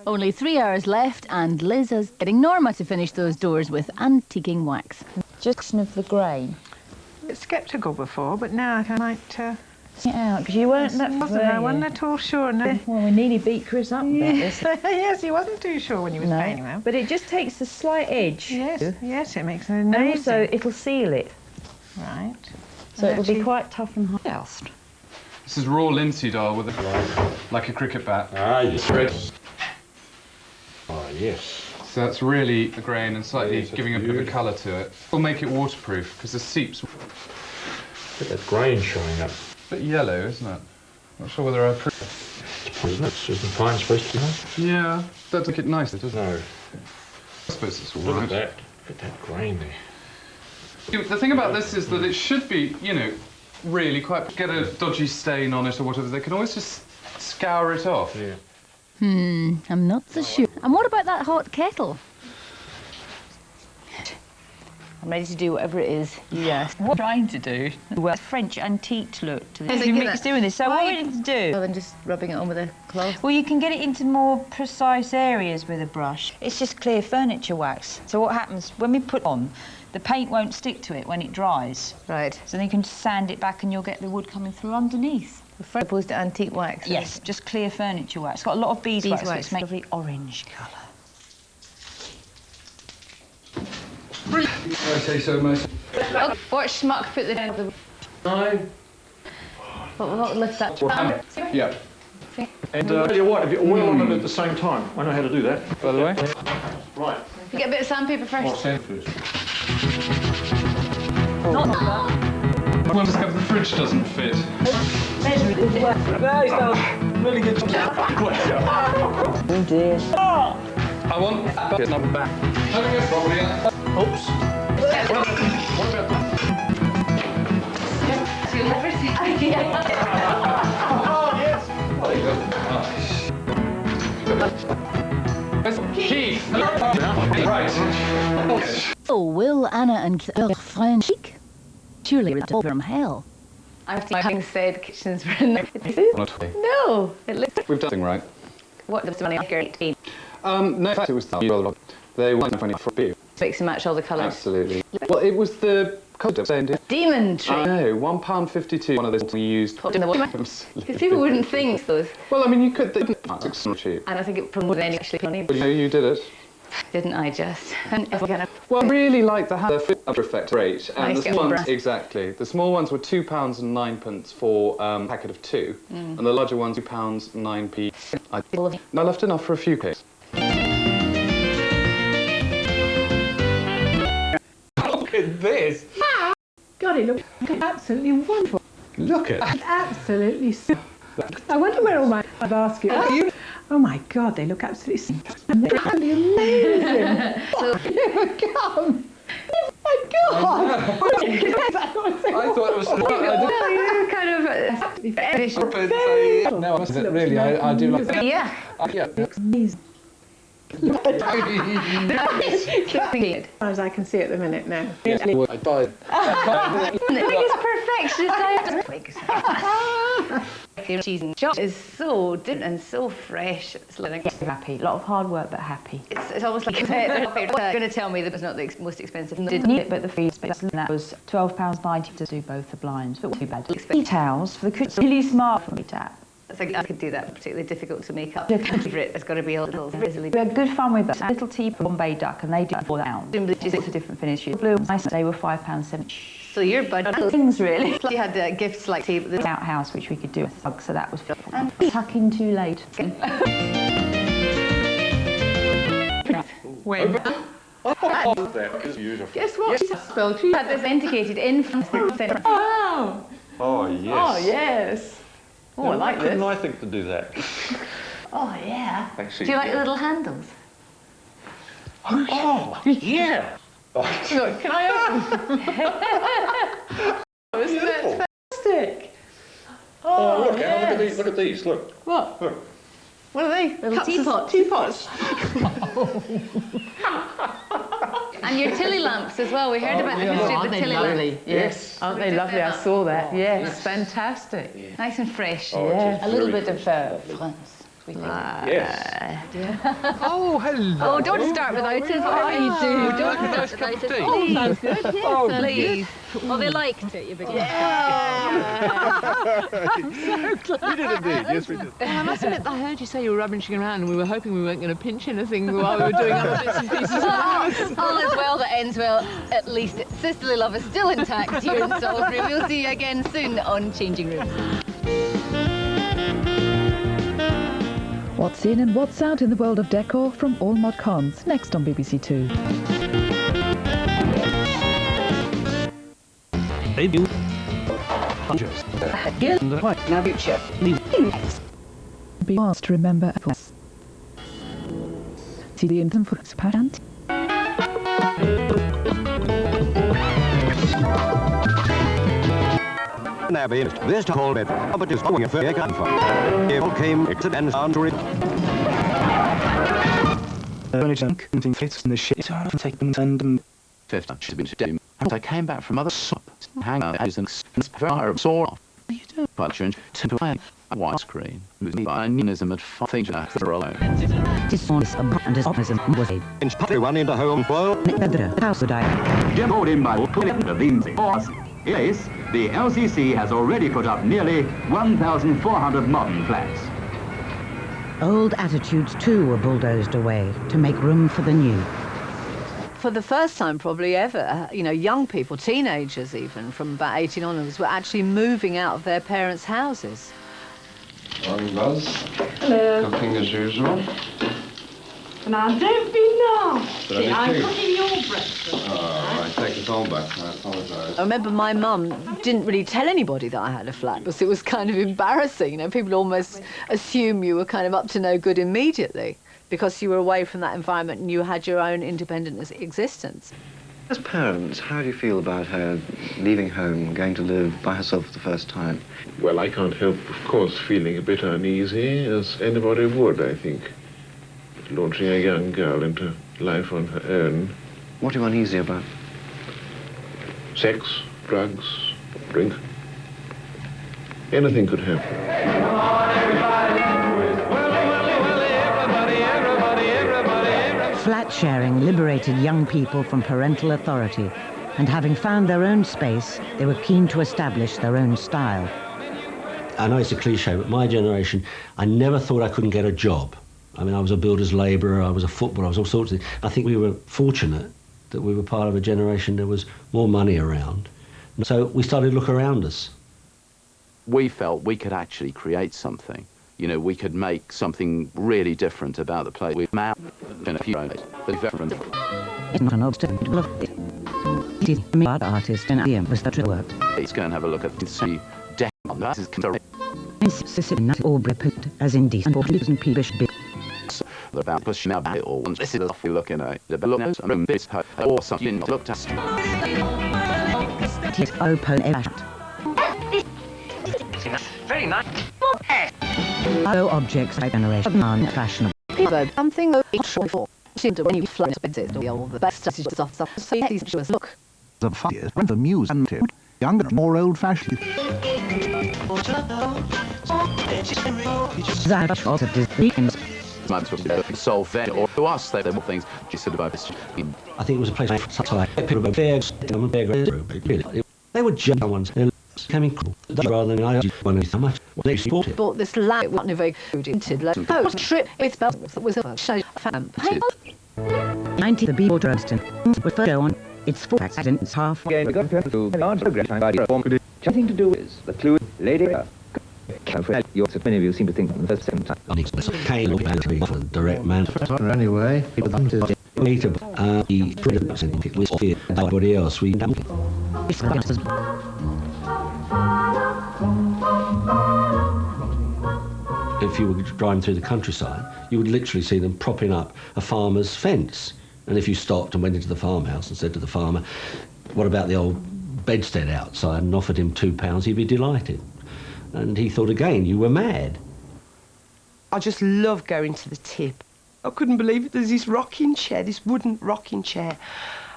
Only 3 hours left, and Liz is getting Norma to finish those doors with antiquing wax. Just of the grain. I was sceptical before, but now I might... Get out, because you weren't that I wasn't at all sure. No. Well, we nearly beat Chris up about this. Yes, he wasn't too sure when he was painting them. But it just takes a slight edge. Yes, yes, it makes an And amazing... also, it'll seal it. Right. So it'll be quite tough and hard. This is raw linseed oil with like a cricket bat. Ah, yes. Ah, yes. So that's really the grain and slightly giving a bit of a colour to it. We'll make it waterproof because the seeps... Look at that grain showing up. A bit yellow, isn't it? Not sure whether I... Isn't it? Isn't fine supposed to be nice? Yeah, that make it nicer, doesn't it? No. I suppose it's all Look right. at that. Look at that grain there. The thing about this is that it should be, you know, really quite... Get a dodgy stain on it or whatever, they can always just scour it off. Yeah. I'm not so sure. And what about that hot kettle? I'm ready to do whatever it is you ask. What I'm trying to do, well, French antique look to this. You mix doing this, so what we need to do... Rather than just rubbing it on with a cloth? Well, you can get it into more precise areas with a brush. It's just clear furniture wax. So what happens, when we put on, the paint won't stick to it when it dries. Right. So then you can sand it back and you'll get the wood coming through underneath. As opposed to antique wax? Yes, just clear furniture wax. It's got a lot of beeswax, so Beeswax. it's made a lovely orange colour. I say so, mate. Oh, watch Schmuck put the... No. What lift that? Yeah. And tell you what, if you oil on it at the same time, I know how to do that. By the way? Right. You get a bit of sandpaper first. Sand first. One just the fridge doesn't fit. Really good job. Oh dear. I want a number back. Oops. Oh, will Anna and French chic? Surely it's over from hell. After having said kitchens were in there. No, it looks... We've done something right. What, the money after 18? No, in fact, it was the... They were 20 for beer. Mix and match all the colours. Absolutely. Well, it was the colour saying Demon tree. No, £1.52. One of those we used. Because people wouldn't think those. Well, I mean, you could. They didn't. It's not cheap. And I think it more than any actually funny. But you know, you did it. Didn't I just? Well, I really like the effect great. And Nice the small ones, brass. exactly. The small ones were £2.09 for a packet of 2, and the larger ones £2.09p. I left enough for a few cakes. Look at this. God, it looks absolutely wonderful. Look at It's absolutely I wonder where all my baskets are. Oh my God, they look absolutely amazing. So, Come. Oh my God. I thought it was... No, really, I do like that. Yeah. Yeah. Looks amazing. As I can see at the minute now. I died. The biggest perfectionist cheese and shop is so different and so fresh. It's like Happy. A lot of hard work, but happy. it's almost like they're going to tell me that it's not the most expensive. Didn't it, but the fees, that was £12.90 to do both the blinds, but too bad. Details for the kitchen, really smart for me to have. I think I could do that, particularly difficult to make up. My favourite has got to be a little drizzly. We had good fun with that. A little tea for Bombay duck, and they did £4. It's a different finish. Blue, nice. They were £5.70. So your budget Things really. You had gifts like tea, The outhouse, which we could do with hugs, so that was fun. Tuck in too late. when... Oh, that is beautiful. Guess what? She spelled. She Had this indicated in from the Oh! Oh, yes. Oh, yes. Oh, I like Why couldn't this. I think to do that? Oh, yeah. Actually, Do you like yeah. the little handles? Oh, yeah. Look, can I open? Oh, isn't that fantastic? Oh, look, yes. Anna, look at these. Look at these. Look. What? Look. What are they? Little teapots. Teapots. And your tilly lamps as well. We heard about the history of the tilly lamps. Yes. Aren't they lovely? I saw that. Yes, fantastic. Nice and fresh. Oh, Yes. A little bit of France. Yes. Oh, hello. Oh, don't start without it. Whatever you do, don't start without it. Oh, Please. Yes, please. Well, they liked it, you big We did indeed. Yes, we did. Well, I must admit, I heard you say you were rummaging around and we were hoping we weren't going to pinch anything while we were doing other bits and pieces of the house. All is well that ends well. At least sisterly love is still intact here in Salisbury. We'll see you again soon on Changing Rooms. What's in and what's out in the world of decor from all mod cons, next on BBC Two. Be asked to remember apples. See the infant for parent. This whole bit, but it's going a fair comfort. It all came and on to it. Counting fates in the shit are taken and fifth should be dead. I came back from other shop, hang out as an fire saw off. You do punch to a widescreen. By neonism at 5 things that are alone. This is a and his opposite was a Everyone in the home world. house would die. Jim in by Yes, the LCC has already put up nearly 1,400 modern flats. Old attitudes too were bulldozed away to make room for the new. For the first time probably ever, you know, young people, teenagers even, from about 18 onwards, were actually moving out of their parents' houses. Morning, Buzz. Hello. Cooking as usual. Now, don't be nasty. But I'm anything? cooking your breakfast. Oh, I take it all back. I apologise. I remember my mum didn't really tell anybody that I had a flat because it was kind of embarrassing. You know, people almost assume you were kind of up to no good immediately because you were away from that environment and you had your own independent existence. As parents, how do you feel about her leaving home, going to live by herself for the first time? Well, I can't help, of course, feeling a bit uneasy, as anybody would, I think. Launching a young girl into life on her own. What are you uneasy about? Sex, drugs, drink. Anything could happen. Flat sharing liberated young people from parental authority, and having found their own space, they were keen to establish their own style. I know it's a cliche, but my generation, I never thought I couldn't get a job. I mean, I was a builder's labourer, I was a footballer, I was all sorts of things. I think we were fortunate that we were part of a generation there was more money around. So we started to look around us. We felt we could actually create something. You know, we could make something really different about the place. We've mapped in a few ways, but different. It's not an obstacle of it. It is me, art artist, and I am the structure work. Let's go and have a look at the see. That is Aubrey put as indecent or and peevish bit. About pushing out it all. This is off we looking at. The belongs room this or something looked at. It is open air. Very nice. No objects by generation unfashionable. Something for seemed to when you fly expenses to all the best stuff so these shows look. The funniest and the muse and younger, more old-fashioned. That also is the solve that or to us they were things just sort of over. I think it was a place such like people were fair, really. They were young ones. They came in cool. Rather than I wanted so much. They bought it. Bought this lamp, what very good tinted like trip with bells that was a show fan. 90 the B-Water Roaston was further on. It's 4 accidents half. Again, we got to large program by form. Nothing to do is the clue, lady. Many of you seem to think on the first second time. Direct man. Anyway, later, he was fear everybody else. We if you were driving through the countryside, you would literally see them propping up a farmer's fence. And if you stopped and went into the farmhouse and said to the farmer, what about the old bedstead outside, and offered him £2, he'd be delighted. And he thought again, you were mad. I just love going to the tip. I couldn't believe it. There's this rocking chair, this wooden rocking chair.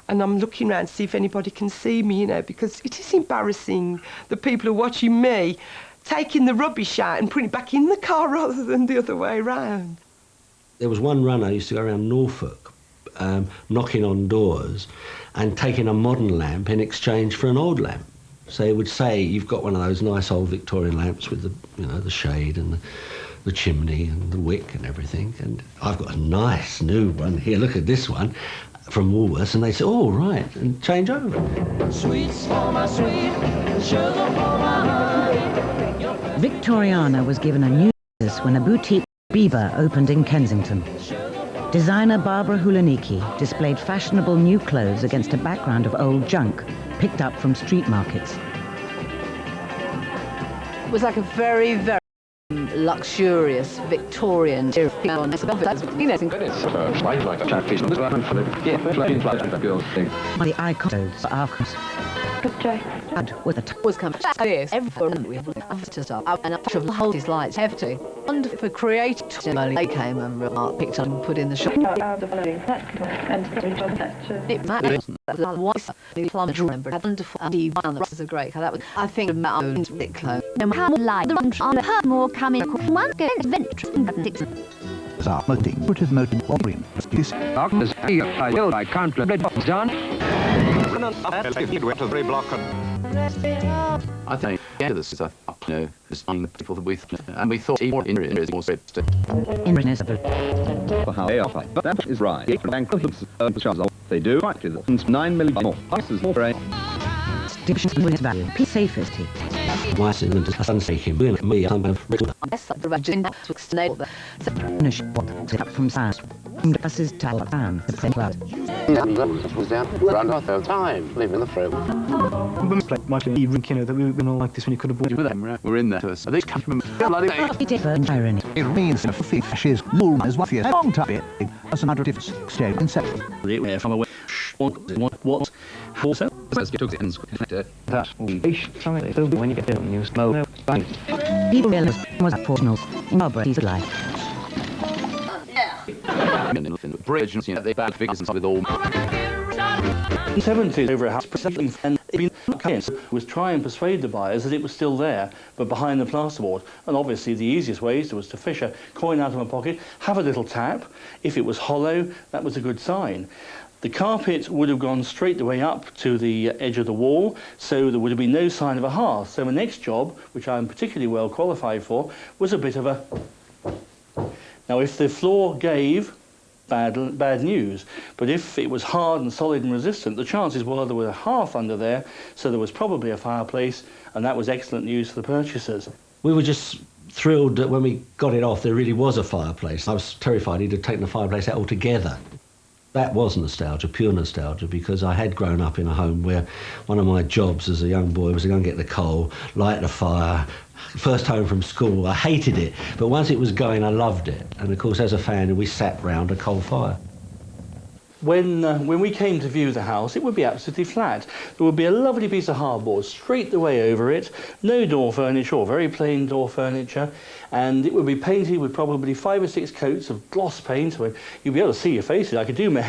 And I'm looking around to see if anybody can see me, you know, because it is embarrassing that people are watching me taking the rubbish out and putting it back in the car rather than the other way around. There was one runner who used to go around Norfolk, knocking on doors and taking a modern lamp in exchange for an old lamp. So he would say, you've got one of those nice old Victorian lamps with the, you know, the shade and the chimney and the wick and everything, and I've got a nice new one here, look at this one, from Woolworths, and they say, oh, right, and change over. Sweets for my sweet, sugar for my honey. Victoriana was given a new business when a boutique Bieber opened in Kensington. Designer Barbara Hulaniki displayed fashionable new clothes against a background of old junk picked up from street markets. It was like a very, very luxurious Victorian. The icons for archives. With the was coming. Everyone we have to stop. And a picture of the whole his lights hefty. Wonderful for creative. They came and remarked, picked up and put in the shop. It matters. The plumage remembered. Wonderful. And he found the rest is great. That was, I think, of my own clothes. No matter like the run on her more coming. One get adventure. Motive motive orient. This Doctors, I can't let it done. I think this is this on people that we and we thought even in more script. For how they offer, but that is right. They do right to the 9 million more. Prices more for safety. My son has unsafe me. I'm a from science. Buses Taliban. Was down run out of time, leaving the frame. Might be that we were all like this when you could have bought with them. We're in there to us. Are they coming from bloody irony? It means in a fishes, wool as what a long time. As a matter of difference, stay in separate. From away. What? How so? Let's get to the ends. That when you get down, you smell. People was personal in Barbara's life. Bridge, you know, they bad figures and stuff with all. In the 70s, over a house, and was try and persuade the buyers that it was still there, but behind the plasterboard. And obviously, the easiest way was to fish a coin out of my pocket, have a little tap. If it was hollow, that was a good sign. The carpet would have gone straight the way up to the edge of the wall, so there would have been no sign of a hearth. So my next job, which I'm particularly well qualified for, was a bit of a... Now, if the floor gave, bad news, but if it was hard and solid and resistant, the chances were there was a hearth under there, so there was probably a fireplace, and that was excellent news for the purchasers. We were just thrilled that when we got it off, there really was a fireplace. I was terrified he'd have taken the fireplace out altogether. That was nostalgia, pure nostalgia, because I had grown up in a home where one of my jobs as a young boy was to go and get the coal, light the fire. First home from school, I hated it, but once it was going, I loved it. And of course, as a family, we sat round a coal fire. When we came to view the house, it would be absolutely flat. There would be a lovely piece of hardboard straight the way over it, no door furniture or very plain door furniture, and it would be painted with probably 5 or 6 coats of gloss paint. Where you'd be able to see your faces. I could do my